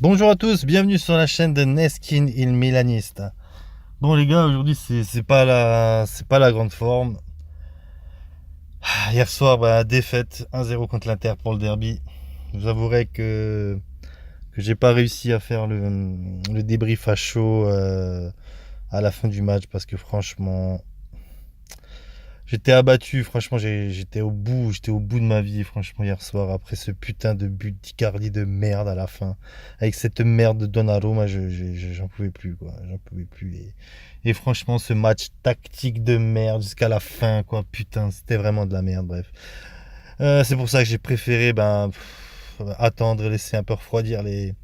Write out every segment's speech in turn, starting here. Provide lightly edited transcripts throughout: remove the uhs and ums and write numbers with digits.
Bonjour à tous, bienvenue sur la chaîne de Neskin il Milanista. Bon les gars, aujourd'hui c'est pas la grande forme. Hier soir, défaite 1-0 contre l'Inter pour le derby. Je vous avouerai que j'ai pas réussi à faire le débrief à chaud à la fin du match parce que franchement, j'étais abattu. Franchement, j'étais au bout de ma vie. Franchement, hier soir, après ce putain de but d'Icardi de merde à la fin, avec cette merde de Donnarumma, j'en pouvais plus, quoi. J'en pouvais plus. Et franchement, ce match tactique de merde jusqu'à la fin, quoi. Putain, c'était vraiment de la merde. Bref, c'est pour ça que j'ai préféré, attendre et laisser un peu refroidir les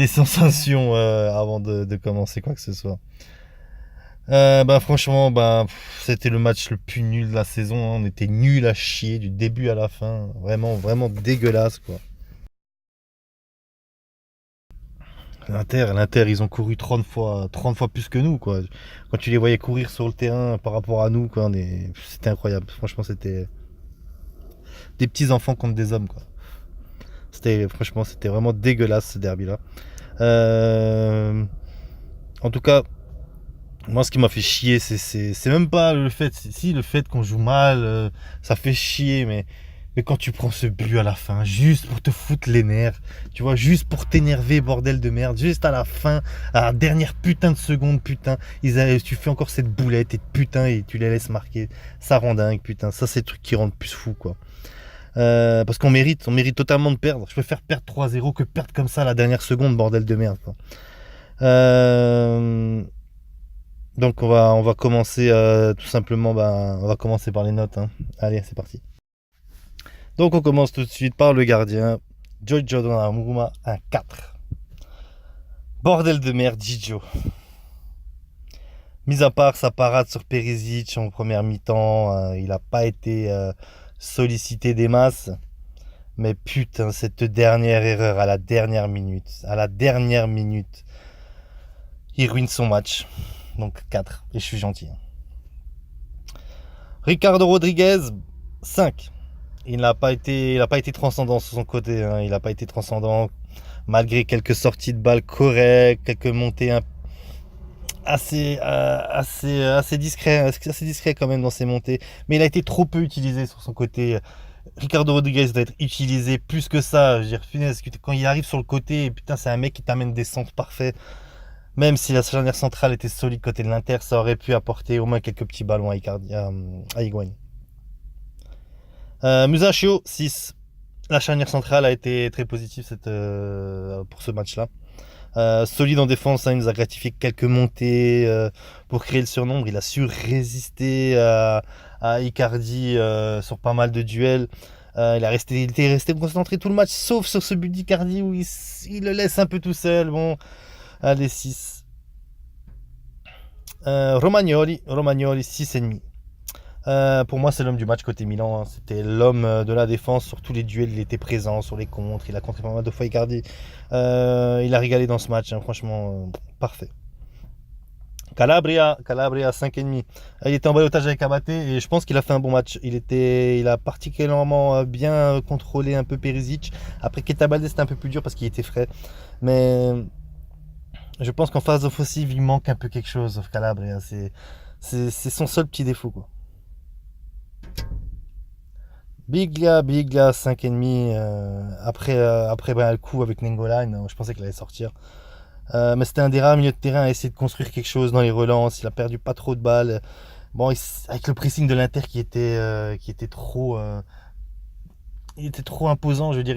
sensations avant de commencer quoi que ce soit. Franchement, c'était le match le plus nul de la saison, hein. On était nul à chier du début à la fin. Vraiment, vraiment dégueulasse, quoi. L'Inter, ils ont couru 30 fois plus que nous, quoi. Quand tu les voyais courir sur le terrain par rapport à nous, quoi, c'était incroyable. Franchement, c'était des petits enfants contre des hommes, quoi. Franchement, c'était vraiment dégueulasse ce derby-là. Euh, En tout cas, moi, ce qui m'a fait chier, c'est même pas le fait, si le fait qu'on joue mal, ça fait chier, mais quand tu prends ce but à la fin, juste pour te foutre les nerfs, tu vois, juste pour t'énerver, bordel de merde, juste à la fin, à la dernière putain de seconde, putain, tu fais encore cette boulette et putain, et tu les laisses marquer, ça rend dingue, putain, ça c'est le truc qui rend le plus fou, quoi. Parce on mérite totalement de perdre. Je préfère perdre 3-0 que perdre comme ça à la dernière seconde, bordel de merde, quoi. Euh, Donc on va commencer tout simplement, on va commencer par les notes, hein. Allez, c'est parti. Donc on commence tout de suite par le gardien, Giorgio Donnarumma, un 4. Bordel de merde, Gigio. Mis à part sa parade sur Perisic en première mi-temps, il n'a pas été sollicité des masses. Mais putain, cette dernière erreur à la dernière minute, il ruine son match. Donc 4, et je suis gentil. Ricardo Rodriguez, 5. Il n'a pas été transcendant sur son côté, hein. Il n'a pas été transcendant malgré quelques sorties de balles correctes, quelques montées assez discret quand même dans ses montées. Mais il a été trop peu utilisé sur son côté. Ricardo Rodriguez doit être utilisé plus que ça. Je veux dire, finesse, quand il arrive sur le côté, putain, c'est un mec qui t'amène des centres parfaits. Même si la charnière centrale était solide côté de l'Inter, ça aurait pu apporter au moins quelques petits ballons à Higuaín. Musacchio, 6. La charnière centrale a été très positive pour ce match-là. Solide en défense, hein, il nous a gratifié quelques montées pour créer le surnombre. Il a su résister à Icardi sur pas mal de duels. Il était resté concentré tout le match, sauf sur ce but d'Icardi où il le laisse un peu tout seul. Bon, allez, 6. Romagnoli, 6,5. Pour moi, c'est l'homme du match côté Milan, hein. C'était l'homme de la défense sur tous les duels. Il était présent sur les contres. Il a contré pas mal de fois Icardi. Il a régalé dans ce match, hein. Franchement, parfait. Calabria 5,5. Il était en balotage avec Abate et je pense qu'il a fait un bon match. Il a particulièrement bien contrôlé un peu Perisic. Après Keita Balde, c'était un peu plus dur parce qu'il était frais. Mais je pense qu'en phase offensive, il manque un peu quelque chose, Calabria. C'est son seul petit défaut, quoi. Biglia, 5,5. Après le coup avec Nengolan, je pensais qu'il allait sortir. Mais c'était un des rares milieux de terrain à essayer de construire quelque chose dans les relances. Il a perdu pas trop de balles. Bon, avec le pressing de l'Inter qui était trop imposant, je veux dire,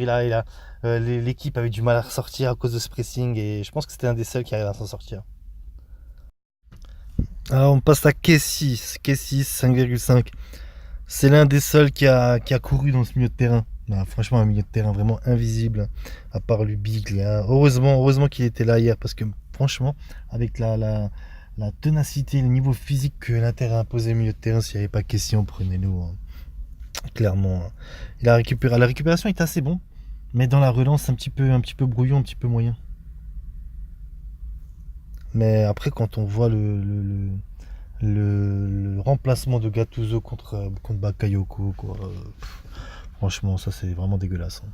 l'équipe avait du mal à ressortir à cause de ce pressing et je pense que c'était un des seuls qui arrivait à s'en sortir. Alors on passe à Kessis 5,5. C'est l'un des seuls qui a couru dans ce milieu de terrain. Franchement, un milieu de terrain vraiment invisible, à part le Biglia. Heureusement qu'il était là hier, parce que franchement, avec la ténacité, le niveau physique que l'Inter a imposé au milieu de terrain, s'il n'y avait pas question, prenez-nous, hein. Clairement, hein. La récupération est assez bon, mais dans la relance, un petit peu brouillon, un petit peu moyen. Mais après, quand on voit le remplacement de Gattuso contre Bakayoko, quoi, franchement, ça c'est vraiment dégueulasse, hein.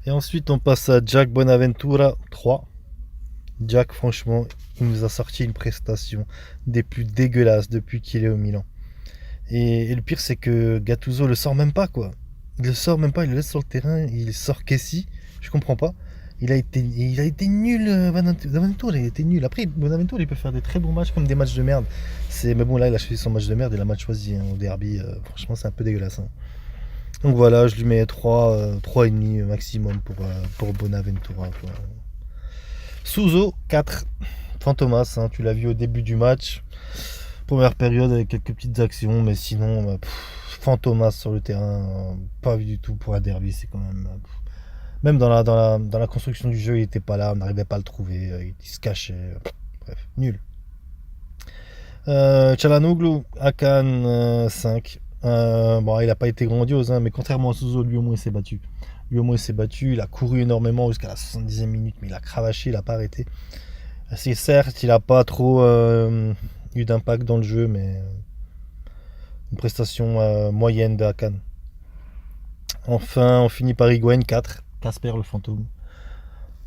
Et ensuite, on passe à Jack Bonaventura 3. Jack, franchement, il nous a sorti une prestation des plus dégueulasses depuis qu'il est au Milan. Et le pire, c'est que Gattuso le sort même pas, quoi. Il le sort même pas, il le laisse sur le terrain, il sort Kessie, je comprends pas. Il a été nul, Bonaventura, il a été nul. Après, Bonaventura, il peut faire des très bons matchs comme des matchs de merde. Mais bon, là, il a choisi son match de merde, il a mal choisi au derby. Franchement, c'est un peu dégueulasse, hein. Donc voilà, je lui mets 3,5 maximum pour Bonaventura, quoi. Souzo, 4. Fantomas, hein, tu l'as vu au début du match. Première période avec quelques petites actions, mais sinon, Fantomas sur le terrain, pas vu du tout pour un derby. C'est quand même. Même dans la construction du jeu, il n'était pas là, on n'arrivait pas à le trouver, il se cachait. Bref, nul. Çalhanoğlu, Akan, 5. Bon, il n'a pas été grandiose, hein, mais contrairement à Souzo, lui au moins il s'est battu. Lui au moins il s'est battu, il a couru énormément jusqu'à la 70e minute, mais il a cravaché, il n'a pas arrêté. C'est certes, il n'a pas trop eu d'impact dans le jeu, mais une prestation moyenne de Hakan. Enfin, on finit par Higuaín 4. Casper le fantôme.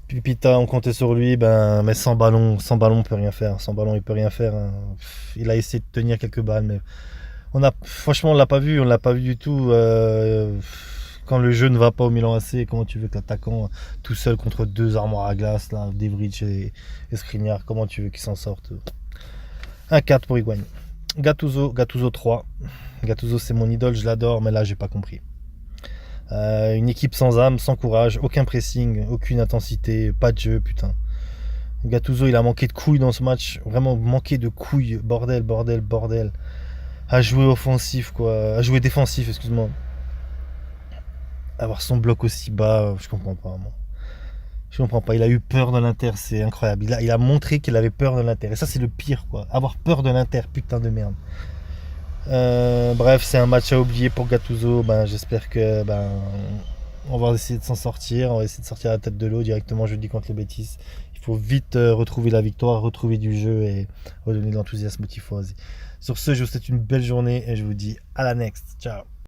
Pipita, on comptait sur lui, mais sans ballon, on peut rien faire. Sans ballon, il peut rien faire, hein. Il a essayé de tenir quelques balles, mais franchement, on l'a pas vu du tout. Quand le jeu ne va pas au Milan AC, comment tu veux que l'attaquant tout seul contre deux armoires à glace, là, Devric et Skriniar, comment tu veux qu'il s'en sorte? Un 4 pour Higuaín. Gattuso 3. Gattuso, c'est mon idole, je l'adore, mais là, j'ai pas compris. Une équipe sans âme, sans courage, aucun pressing, aucune intensité, pas de jeu, putain. Gattuso, il a manqué de couilles dans ce match, vraiment manqué de couilles, bordel. À jouer offensif, quoi, à jouer défensif, excuse-moi. Avoir son bloc aussi bas, je comprends pas, moi. Je comprends pas, il a eu peur de l'Inter, c'est incroyable. Il a montré qu'il avait peur de l'Inter, et ça, c'est le pire, quoi. Avoir peur de l'Inter, putain de merde. Bref, c'est un match à oublier pour Gattuso. J'espère que on va essayer de s'en sortir. On va essayer de sortir la tête de l'eau directement jeudi contre les Betis. Il faut vite retrouver la victoire, retrouver du jeu et redonner de l'enthousiasme au tifosi. Sur ce, je vous souhaite une belle journée et je vous dis à la next. Ciao.